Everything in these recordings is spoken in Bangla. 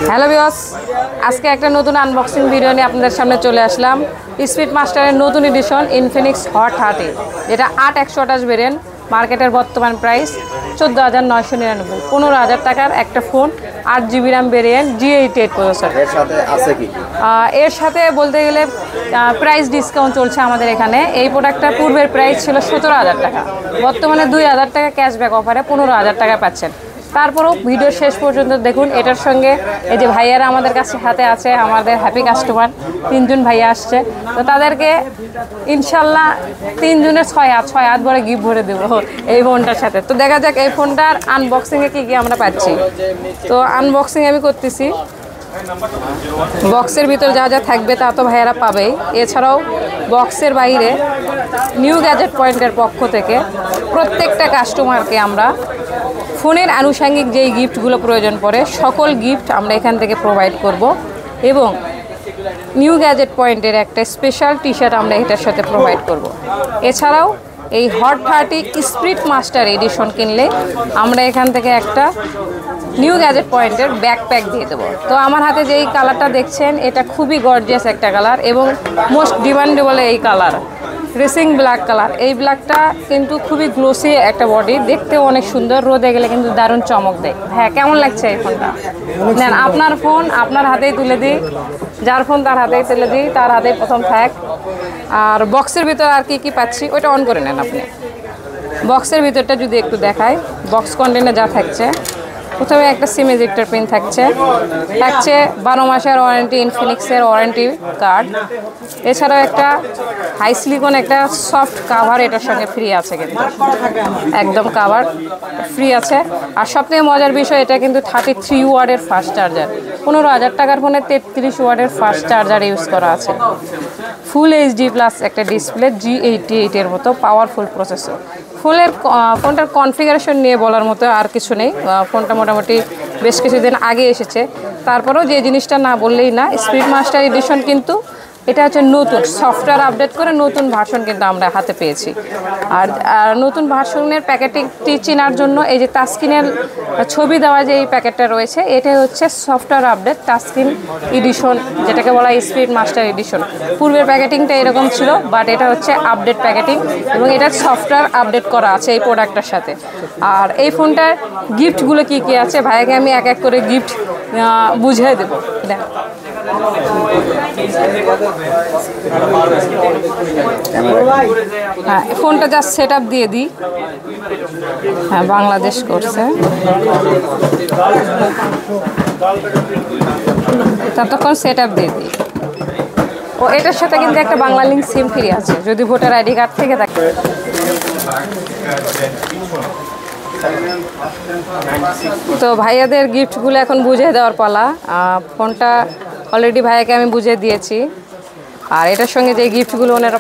হ্যালো ভিউয়ার্স, আজকে একটা নতুন আনবক্সিং ভিডিও নিয়ে আপনাদের সামনে চলে আসলাম। স্পিড মাস্টারের নতুন এডিশন ইনফিনিক্স হট 30, যেটা 8128 ভেরিয়েন্ট। মার্কেটের বর্তমান প্রাইস 14,999, 15,000 টাকার একটা phone. 8GB RAM variant, G88 processor. এর সাথে আছে কি? এর সাথে বলতে গেলে প্রাইস ডিসকাউন্ট চলছে আমাদের এখানে। এই প্রোডাক্টটার পূর্বের প্রাইস ছিল 17,000 টাকা, বর্তমানে 2,000 টাকা ক্যাশব্যাক অফারে 15,000 টাকা পাচ্ছেন। তারপরেও ভিডিও শেষ পর্যন্ত দেখুন। এটার সঙ্গে এই যে ভাইয়ারা আমাদের কাছে হাতে আছে, আমাদের হ্যাপি কাস্টমার 3 জন ভাইয়া আসছে, তো তাদেরকে ইনশাল্লাহ 3 জনের 6 হাত ভরে গিফট ভরে দেবো এই ফোনটার সাথে। তো দেখা যাক এই ফোনটার আনবক্সিংয়ে কী কী আমরা পাচ্ছি। তো আনবক্সিং আমি করতেছি। বক্সের ভিতর যা যা থাকবে তা তো ভাইয়ারা পাবেই। এছাড়াও বক্সের বাইরে নিউ গ্যাজেট পয়েন্টের পক্ষ থেকে প্রত্যেকটা কাস্টমারকে আমরা ফোনের আনুষঙ্গিক যেই গিফটগুলো প্রয়োজন পড়ে সকল গিফট আমরা এখান থেকে প্রোভাইড করব, এবং নিউ গ্যাজেট পয়েন্টের একটা স্পেশাল টি শার্ট আমরা এটার সাথে প্রোভাইড করব। এছাড়াও এই হট 30 স্পিড মাস্টার এডিশন কিনলে আমরা এখান থেকে একটা নিউ গ্যাজেট পয়েন্টের ব্যাকপ্যাক দিয়ে দেবো। তো আমার হাতে যেই কালারটা দেখছেন এটা খুবই গর্জিয়াস একটা কালার এবং মোস্ট ডিমান্ডেবল এই কালার, রেসিং ব্ল্যাক কালার। এই ব্ল্যাকটা কিন্তু খুবই গ্লোসি একটা বডি, দেখতেও অনেক সুন্দর, রোদে গেলে কিন্তু দারুণ চমক দেয়। হ্যাঁ, কেমন লাগছে এই ফোনটা? নেন, আপনার ফোন আপনার হাতেই তুলে দিই, যার ফোন তার হাতেই তুলে দিই, তার হাতেই প্রথম থাক। আর বক্সের ভিতর আর কি কি পাচ্ছি ওইটা অন করে নেন আপনি। বক্সের ভিতরটা যদি একটু দেখায়, বক্স কন্টেন্টে যা থাকছে, প্রথমে একটা সিম এজেক্টর পিন থাকছে 12 মাসের ওয়ারেন্টি, ইনফিনিক্সের ওয়ারেন্টি কার্ড। এছাড়াও একটা হাই সিলিকন একটা সফট কাভার এটার সঙ্গে ফ্রি আছে, কিন্তু একদম কাভার ফ্রি আছে। আর সবথেকে মজার বিষয়, এটা কিন্তু 33 ওয়াটের ফাস্ট চার্জার। 15,000 টাকার ফোনে 33 ওয়াটের ফাস্ট চার্জার ইউজ করা আছে। ফুল HD প্লাস একটা ডিসপ্লে, G88 এর মতো পাওয়ারফুল প্রসেসর। ফোনটার কনফিগারেশন নিয়ে বলার মতো আর কিছু নেই। ফোনটা মোটামুটি বেশ কিছুদিন আগে এসেছে, তারপরেও যে জিনিসটা না বললেই না, স্পিড মাস্টার এডিশন কিন্তু এটা হচ্ছে নতুন সফটওয়্যার আপডেট করে নতুন ভার্সন কিন্তু আমরা হাতে পেয়েছি। আর নতুন ভার্সনের প্যাকেটটি চেনার জন্য এই যে টাচস্ক্রিনের ছবি দেওয়া যে এই প্যাকেটটা রয়েছে, এটাই হচ্ছে সফটওয়্যার আপডেট টাচস্ক্রিন এডিশন, যেটাকে বলা হয় স্পিড মাস্টার এডিশন। পূর্বের প্যাকেটিংটা এরকম ছিল, বাট এটা হচ্ছে আপডেট প্যাকেটিং এবং এটার সফটওয়্যার আপডেট করা আছে এই প্রোডাক্টটার সাথে। আর এই ফোনটার গিফটগুলো কী কী আছে ভাইয়াকে আমি এক এক করে গিফট বুঝিয়ে দেবো। হ্যাঁ, ফোনটা জাস্ট সেট আপ দিয়ে দিই। হ্যাঁ, বাংলাদেশ করছে, ততক্ষণ সেট আপ দিয়ে দিই। ও এটার সাথে কিন্তু একটা বাংলা লিঙ্ক সিম ফ্রি আছে যদি ভোটার আইডি কার্ড থেকে থাকে। তো ভাইয়াদের গিফটগুলো এখন বুঝিয়ে দেওয়ার পালা। ফোনটা অলরেডি ভাইয়াকে আমি বুঝিয়ে দিয়েছি। আর এটার সঙ্গে যে গিফটগুলো ওনারা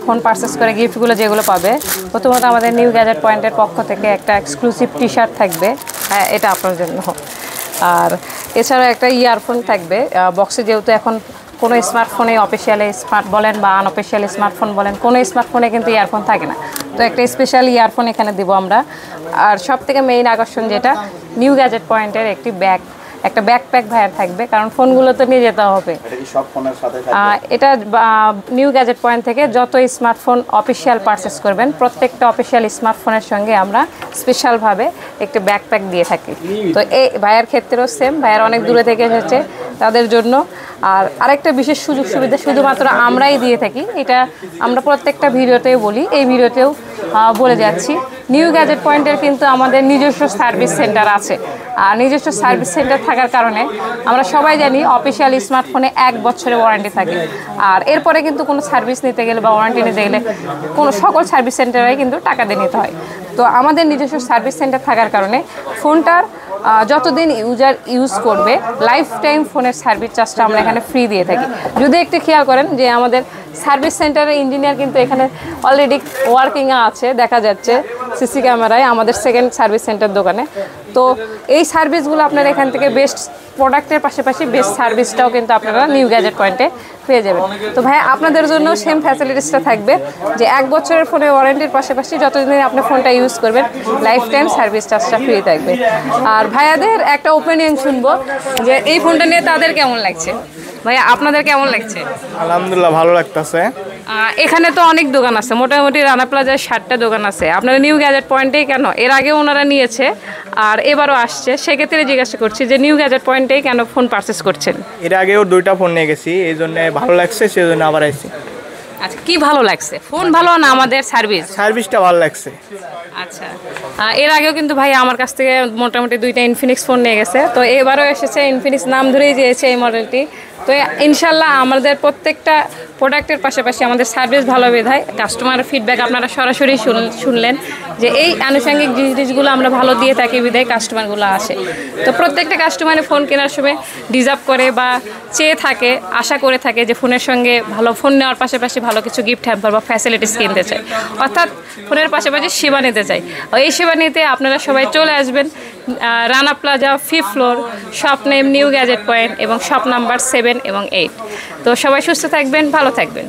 ফোন পারচেস করে গিফটগুলো যেগুলো পাবে, প্রথমত আমাদের নিউ গ্যাজেট পয়েন্টের পক্ষ থেকে একটা এক্সক্লুসিভ টি শার্ট থাকবে, হ্যাঁ এটা আপনার জন্য। আর এছাড়াও একটা ইয়ারফোন থাকবে বক্সে, যেহেতু এখন কোনো স্মার্টফোনে অফিসিয়ালি স্মার্ট বলেন বা আনঅফিসিয়ালি স্মার্টফোন বলেন, কোনো স্মার্টফোনে কিন্তু ইয়ারফোন থাকে না, তো একটা স্পেশাল ইয়ারফোন এখানে দেবো আমরা। আর সব থেকে মেইন আকর্ষণ যেটা, নিউ গ্যাজেট পয়েন্টের একটা ব্যাকপ্যাক ভাইয়ার থাকবে, কারণ ফোনগুলো তো নিয়ে যেতে হবে। এটা নিউ গ্যাজেট পয়েন্ট থেকে যত স্মার্টফোন অফিসিয়াল পারচেস করবেন, প্রত্যেকটা অফিসিয়াল স্মার্টফোনের সঙ্গে আমরা স্পেশালভাবে একটা ব্যাকপ্যাক দিয়ে থাকি। তো এই ভাইয়ার ক্ষেত্রেও সেম, ভাইয়ার অনেক দূরে থেকে এসেছে তাদের জন্য। আর আরেকটা বিশেষ সুযোগ সুবিধা শুধুমাত্র আমরাই দিয়ে থাকি, এটা আমরা প্রত্যেকটা ভিডিওতেও বলি, এই ভিডিওতেও বলে যাচ্ছি। নিউ গ্যাজেট পয়েন্টের কিন্তু আমাদের নিজস্ব সার্ভিস সেন্টার আছে। আর নিজস্ব সার্ভিস সেন্টার থাকার কারণে আমরা সবাই জানি অফিসিয়াল স্মার্টফোনে 1 বছরের ওয়ারেন্টি থাকে। আর এরপরে কিন্তু কোনো সার্ভিস নিতে গেলে বা ওয়ারেন্টি নিতে গেলে সকল সার্ভিস সেন্টারে কিন্তু টাকা দিয়ে নিতে হয়। তো আমাদের নিজস্ব সার্ভিস সেন্টার থাকার কারণে ফোনটার যতদিন ইউজার ইউজ করবে লাইফ টাইম ফোনের সার্ভিস চার্জটা আমরা এখানে ফ্রি দিয়ে থাকি। যদি একটু খেয়াল করেন যে আমাদের সার্ভিস সেন্টারের ইঞ্জিনিয়ার কিন্তু এখানে অলরেডি ওয়ার্কিংয়ে আছে, দেখা যাচ্ছে সিসি ক্যামেরায় আমাদের সেকেন্ড সার্ভিস সেন্টার দোকানে। তো এই সার্ভিসগুলো আপনারা এখান থেকে বেস্ট প্রোডাক্টের পাশাপাশি বেস্ট সার্ভিসটাও কিন্তু আপনারা নিউ গ্যাজেট পয়েন্টে পেয়ে যাবেন। তো ভাই আপনাদের জন্য সেম ফ্যাসিলিটিসটা থাকবে যে 1 বছরের ফোনের ওয়ারেন্টির পাশাপাশি যতদিন আপনি ফোনটা ইউজ করবেন লাইফ টাইম সার্ভিস চার্জটা ফ্রি থাকবে। আর ভাইয়াদের একটা ওপিনিয়ন শুনবো যে এই ফোনটা নিয়ে তাদের কেমন লাগছে। ভাইয়া আপনাদের কেমন লাগছে? আলহামদুলিল্লাহ ভালো লাগতেছে। এখানে তো অনেক দোকান আছে, মোটামুটি রানা প্লাজায় 60টা দোকান আছে, আপনারা নিউ গ্যাজেট পয়েন্টেই কেন? এর আগে ওনারা নিয়েছে আর এবারও আসছে, সেক্ষেত্রে জিজ্ঞাসা করছি যে নিউ গ্যাজেট পয়েন্টেই কেন ফোন পারচেস করছেন? এর আগেও 2টা ফোন নিয়ে গেছি, এই জন্য ভালো লাগছে, সেই জন্য আবার আইছি। আচ্ছা, কি ভালো লাগছে? ফোন ভালো না আমাদের সার্ভিস? সার্ভিসটা ভালো লাগছে। আচ্ছা, এর আগেও কিন্তু ভাই আমার কাছ থেকে মোটামুটি 2টা ইনফিনিক্স ফোন নিয়ে গেছে, তো এবারও এসেছে ইনফিনিক্স নাম ধরেই দিয়েছে এই মডেলটি। তো ইনশাল্লাহ আমাদের প্রত্যেকটা প্রোডাক্টের পাশাপাশি আমাদের সার্ভিস ভালো বিধায় কাস্টমার ফিডব্যাক আপনারা সরাসরি শুনলেন যে এই আনুষঙ্গিক জিনিসগুলো আমরা ভালো দিয়ে থাকি বিধায় কাস্টমারগুলো আসে। তো প্রত্যেকটা কাস্টমারের ফোন কেনার সময় ডিজার্ভ করে বা চেয়ে থাকে, আশা করে থাকে যে ফোনের সঙ্গে ভালো ফোন নেওয়ার পাশাপাশি ভালো কিছু গিফট হ্যাম্পার বা ফ্যাসিলিটিস কিনতে চায়, অর্থাৎ ফোনের পাশাপাশি সেবা নিতে চাই। এই সেবা নিতে আপনারা সবাই চলে আসবেন Rana plaza 5th floor, shop name new gadget point এবং শপ নাম্বার 7 এবং 8। তো সবাই সুস্থ থাকবেন, ভালো থাকবেন।